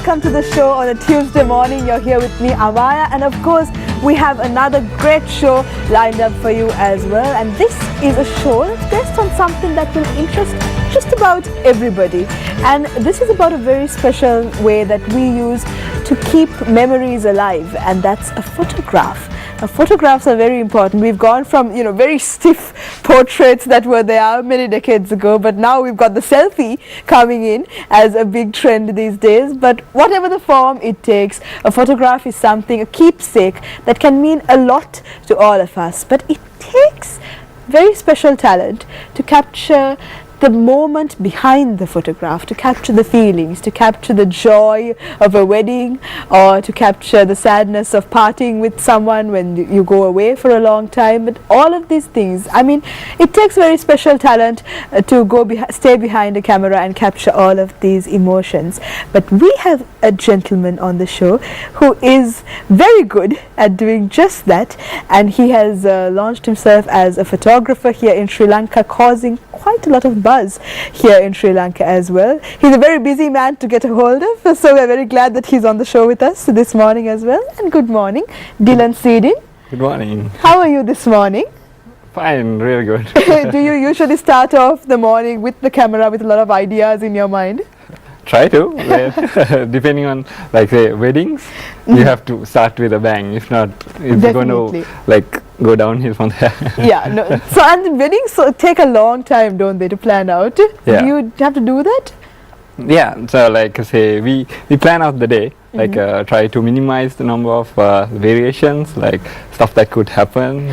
welcome to the show on a Tuesday morning. You're here with me, Amaya, and of course we have another great show lined up for you as well. And this is a show based on something that will interest just about everybody. And this is about a very special way that we use to keep memories alive, and that's a photograph. Now, photographs are very important. We've gone from, very stiff portraits that were there many decades ago, but now we've got the selfie coming in as a big trend these days. But whatever the form it takes, a photograph is something, a keepsake that can mean a lot to all of us. But it takes very special talent to capture the moment behind the photograph, to capture the feelings, to capture the joy of a wedding, or to capture the sadness of parting with someone when you go away for a long time. But all of these things, it takes very special talent to stay behind a camera and capture all of these emotions. But we have a gentleman on the show who is very good at doing just that, and he has launched himself as a photographer here in Sri Lanka, causing quite a lot of buzz here in Sri Lanka as well. He's a very busy man to get a hold of, so we're very glad that he's on the show with us this morning as well. And good morning, Dylan Seedin. Good morning. How are you this morning? Fine, really good. Do you usually start off the morning with the camera with a lot of ideas in your mind? Try to. Depending on, say, weddings, you have to start with a bang. If not, it's going to go downhill from there. And weddings take a long time, don't they, to plan out? Yeah. Do you have to do that? Yeah, so say we plan out the day, try to minimize the number of variations, stuff that could happen.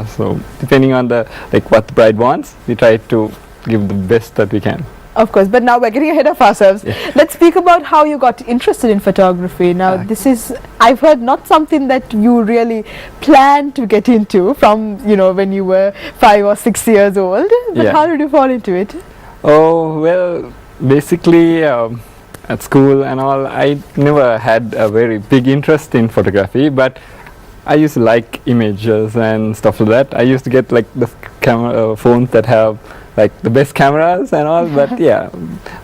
So depending on what the bride wants, we try to give the best that we can. Of course, but now we're getting ahead of ourselves. Yeah. Let's speak about how you got interested in photography. Now, this is, I've heard, not something that you really planned to get into from, when you were 5 or 6 years old. But how did you fall into it? Oh, well, basically, at school and all, I never had a very big interest in photography, but I used to like images and stuff like that. I used to get the camera phones that have the best cameras and all, but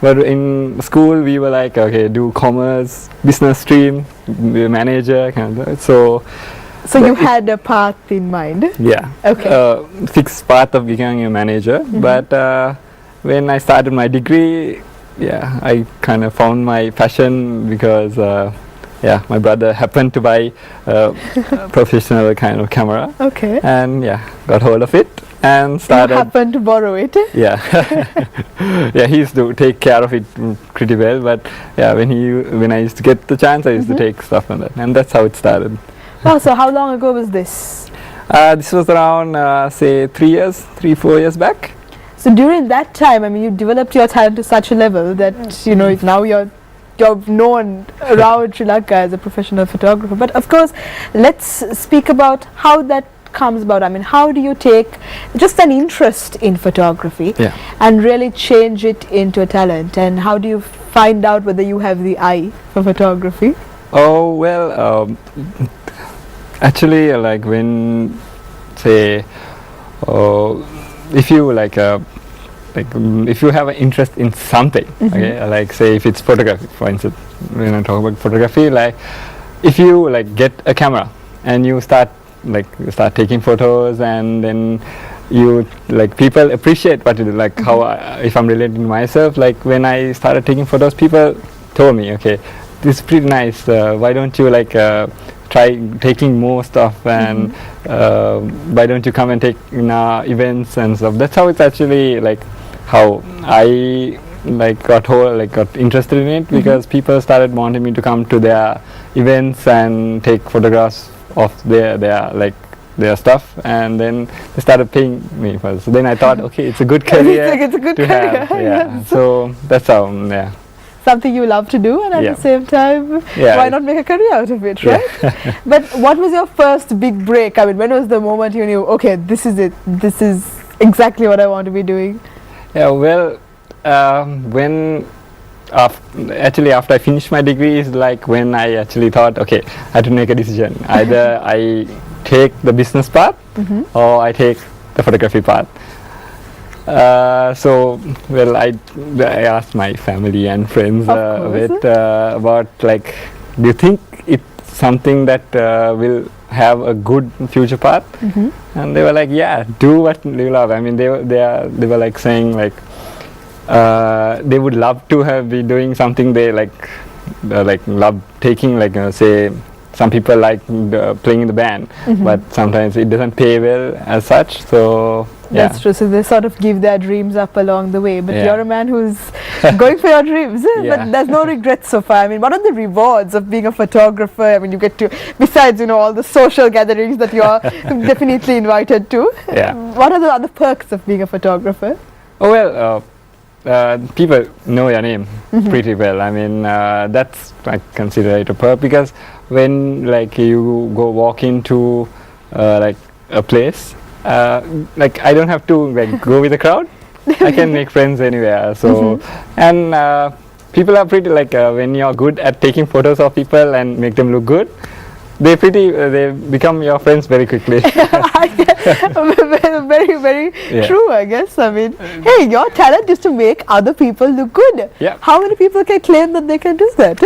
but in school we were okay, do commerce, business stream, be a manager, kind of. So you had a path in mind? Yeah. Okay. Fixed path of becoming a manager, but when I started my degree, I kind of found my passion because my brother happened to buy a professional kind of camera. Okay. And got hold of it and started. You happened to borrow it? Yeah. He used to take care of it pretty well, but when I used to get the chance, I used to take stuff on that, and that's how it started. Wow, so how long ago was this? This was around, say, 3-4 years back. So during that time, you developed your talent to such a level that, now you're known around Sri Lanka as a professional photographer. But of course, let's speak about how that comes about. How do you take just an interest in photography and really change it into a talent? And how do you find out whether you have the eye for photography? Oh, well, actually, when, say, if you if you have an interest in something, okay, say if it's photography, for instance, when I talk about photography, if you get a camera and you start taking photos, and then you people appreciate what you do, how if I'm relating to myself, when I started taking photos, people told me, okay, this is pretty nice, why don't you try taking more stuff, and why don't you come and take events and stuff. That's how it's actually how I got interested in it, because people started wanting me to come to their events and take photographs of their stuff, and then they started paying me for it. So then I thought, okay, it's a good career. It's a good to career. have. Yeah. So that's how. Something you love to do, and at the same time, why not make a career out of it, right? But what was your first big break? When was the moment you knew, okay, this is it, this is exactly what I want to be doing? Yeah, well, actually after I finished my degree is when I actually thought, okay, I had to make a decision. Either I take the business part or I take the photography part. So, well, I asked my family and friends Of a course. bit about like, do you think it's something that will have a good future path? And they were like, yeah, do what you love. I mean, they were like saying like they would love to have be doing something they like love taking, like say some people like playing in the band, but sometimes it doesn't pay well as such. So yeah. That's true. So they sort of give their dreams up along the way. But Yeah. you're a man who's going for your dreams. Yeah. But there's no regrets so far. I mean, what are the rewards of being a photographer? I mean, you get to, besides, all the social gatherings that you're definitely invited to. Yeah. What are the other perks of being a photographer? Oh well, people know your name pretty well. I mean, that's I consider it a perk, because when like you go walk into like a place, like I don't have to like go with the crowd. I can make friends anywhere. So and people are pretty like when you're good at taking photos of people and make them look good, they become your friends very quickly. Very, very Yeah. true, I guess. I mean, hey, your talent is to make other people look good. Yeah. How many people can claim that they can do that?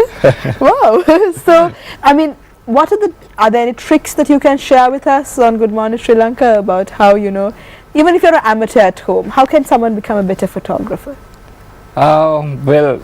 Wow. So, I mean, are there any tricks that you can share with us on Good Morning Sri Lanka about how, even if you're an amateur at home, how can someone become a better photographer? Well,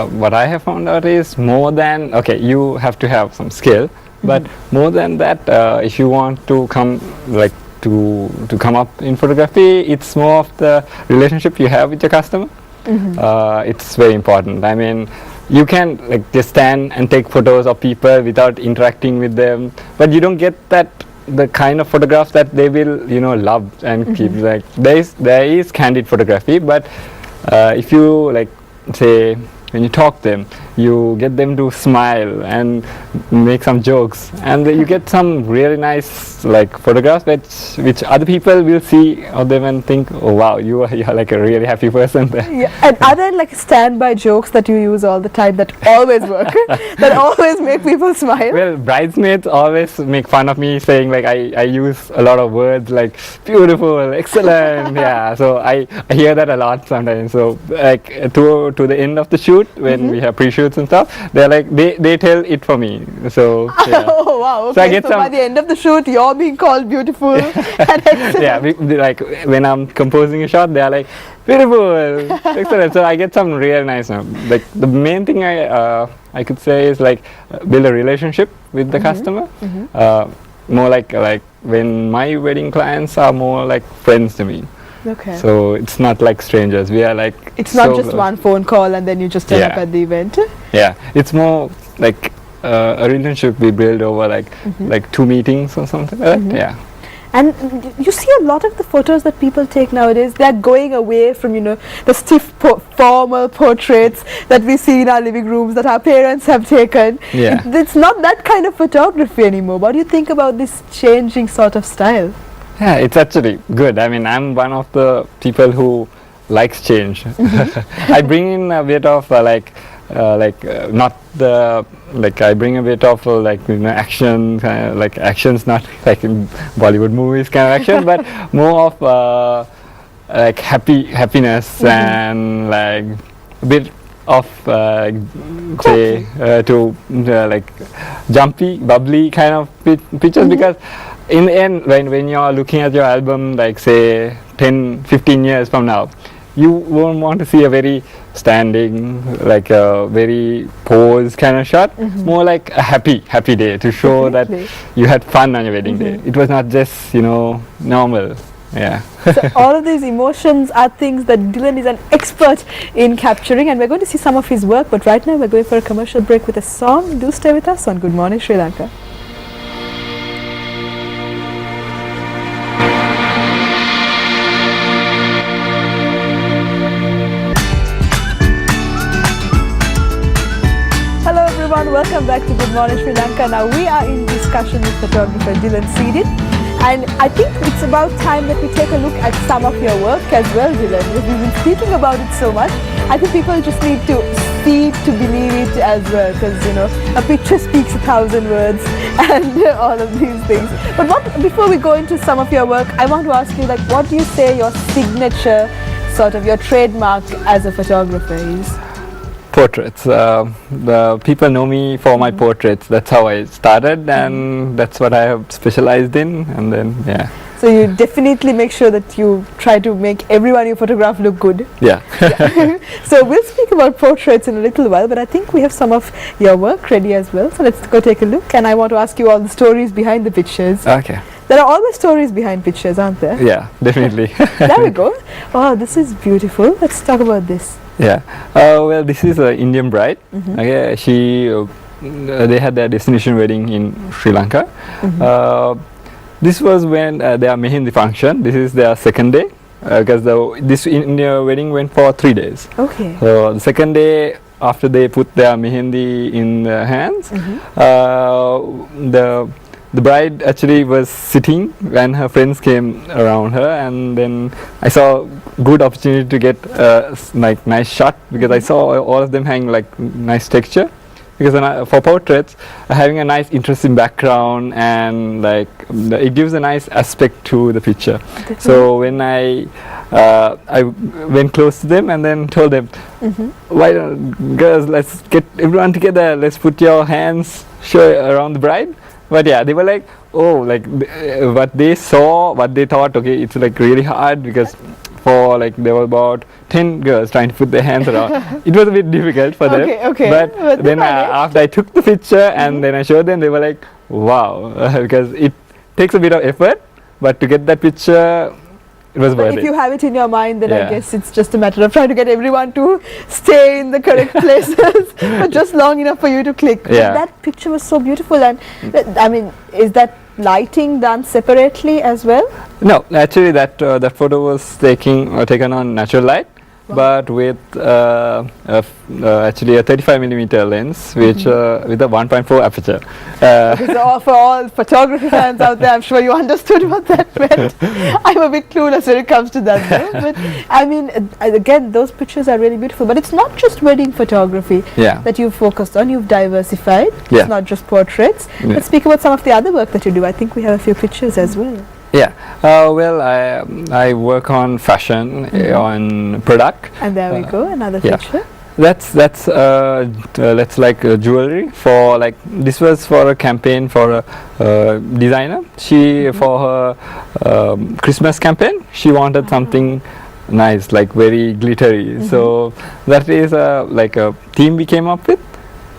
what I have found out is more than, okay, you have to have some skill, but more than that, if you want to come like to come up in photography, it's more of the relationship you have with your customer. It's very important. I mean, you can like just stand and take photos of people without interacting with them, but you don't get the kind of photographs that they will love and keep. Like there is candid photography, but if you like say when you talk them, you get them to smile and make some jokes, and you get some really nice like photographs which other people will see of them and think, oh wow, you're like a really happy person there. Yeah. And are there like standby jokes that you use all the time that always work, that always make people smile? Well, bridesmaids always make fun of me, saying like I use a lot of words like beautiful, excellent. Yeah, so I hear that a lot sometimes. So like to the end of the shoot, when we have pre-shoots and stuff, they're like they tell it for me. So yeah. Oh wow. Okay. So I get So by the end of the shoot, you're being called beautiful and excellent. Yeah, like when I'm composing a shot, they're like beautiful, excellent. So I get some real nice. Like the main thing I could say is like build a relationship with the customer. More like when my wedding clients are more like friends to me. Okay. So it's not like strangers. We are like It's not so just close. one phone call and then you just turn Yeah. up at the event. Yeah, it's more like a relationship we build over like 2 meetings or something like that. Yeah. And you see a lot of the photos that people take nowadays, they're going away from, the stiff formal portraits that we see in our living rooms that our parents have taken. Yeah. It's not that kind of photography anymore. What do you think about this changing sort of style? Yeah, it's actually good. I mean, I'm one of the people who likes change. I bring in a bit of not the like I bring a bit of action, like actions, not like in Bollywood movies kind of action, but more of like happiness and like a bit of say like jumpy, bubbly kind of pictures, because in the end, when you're looking at your album, like say 10-15 years from now, you won't want to see a very standing, like a very pose kind of shot. More like a happy day to show that you had fun on your wedding day. It was not just normal. Yeah. So all of these emotions are things that Dylan is an expert in capturing, and we're going to see some of his work, but right now we're going for a commercial break with a song. Do stay with us on Good Morning Sri Lanka. Hello everyone, welcome back to Good Morning Sri Lanka. Now we are in discussion with photographer Dylan Seedin, and I think it's about time that we take a look at some of your work as well, Dylan. We've been speaking about it so much. I think people just need to see it to believe it as well, because a picture speaks 1,000 words and all of these things. But before we go into some of your work, I want to ask you, like, what do you say your signature sort of your trademark as a photographer is? Portraits. The people know me for my portraits. That's how I started, and that's what I have specialized in. And then, yeah. So you definitely make sure that you try to make everyone you photograph look good. Yeah. So we'll speak about portraits in a little while, but I think we have some of your work ready as well. So let's go take a look, and I want to ask you all the stories behind the pictures. Okay. There are always stories behind pictures, aren't there? Yeah, definitely. There we go. Oh, this is beautiful. Let's talk about this. Yeah. Well, this is an Indian bride. Okay. They had their destination wedding in Sri Lanka. This was when their mehendi function. This is their second day, because this Indian wedding went for 3 days. Okay. So the second day, after they put their mehendi in their hands, the bride actually was sitting when her friends came around her, and then I saw good opportunity to get like nice shot, because I saw all of them having like nice texture. Because for portraits, having a nice interesting background, and like it gives a nice aspect to the picture. Definitely. So when I went close to them and then told them, why don't girls, let's get everyone together, let's put your hands around the bride. But yeah, they were like, oh, like what they saw, what they thought, okay, it's like really hard, because for like there were about 10 girls trying to put their hands around. It was a bit difficult for them. Okay. But then after I took the picture and then I showed them, they were like, wow, because it takes a bit of effort, but to get that picture, it was worth it. If you have it in your mind, then I guess it's just a matter of trying to get everyone to stay in the correct places, but just long enough for you to click. Yeah. But that picture was so beautiful, and I mean, is that lighting done separately as well? No, actually that photo was taken on natural light. Wow. But with actually a 35mm lens, which with a 1.4 aperture. So for all photography fans out there, I'm sure you understood what that meant. I'm a bit clueless when it comes to that, though. But I mean, again, those pictures are really beautiful. But it's not just wedding photography that you've focused on. You've diversified. Yeah. It's not just portraits. Yeah. Let's speak about some of the other work that you do. I think we have a few pictures as well. Yeah, well, I work on fashion, on product. And there we go, another picture. That's like jewelry for like, this was for a campaign for a designer. She for her Christmas campaign, she wanted something nice, like very glittery. So that is like a theme we came up with.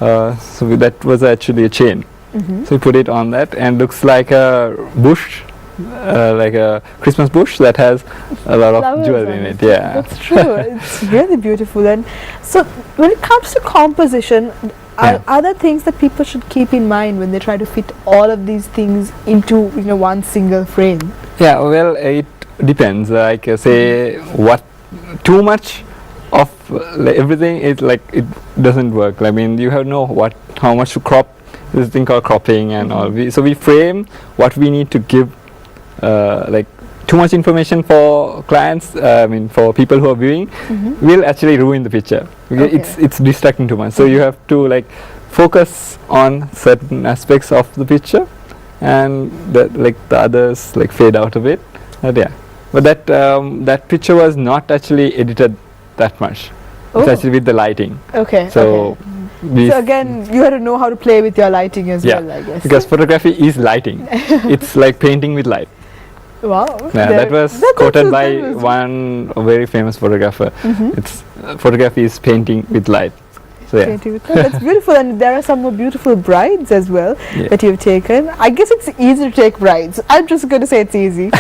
So that was actually a chain. So we put it on that, and looks like a bush. Like a Christmas bush that has a lot of jewelry in it. Yeah, that's true. It's really beautiful. And so, when it comes to composition, are there things that people should keep in mind when they try to fit all of these things into one single frame? Yeah, well, it depends. Like say, what too much of everything is like, it doesn't work. I mean, you have to know how much to crop. This thing called cropping and all. So we frame what we need to give. Like too much information for clients, I mean for people who are viewing, will actually ruin the picture. It's distracting too much. So you have to like focus on certain aspects of the picture, and the others like fade out a bit. But that picture was not actually edited that much. It's actually with the lighting. So again, you have to know how to play with your lighting as well, I guess. Because photography is lighting. It's like painting with light. Wow. Yeah, that was quoted by one very famous photographer. It's photography is painting with light. So yeah. That's beautiful, and there are some more beautiful brides as well that you've taken. I guess it's easy to take brides. I'm just going to say it's easy.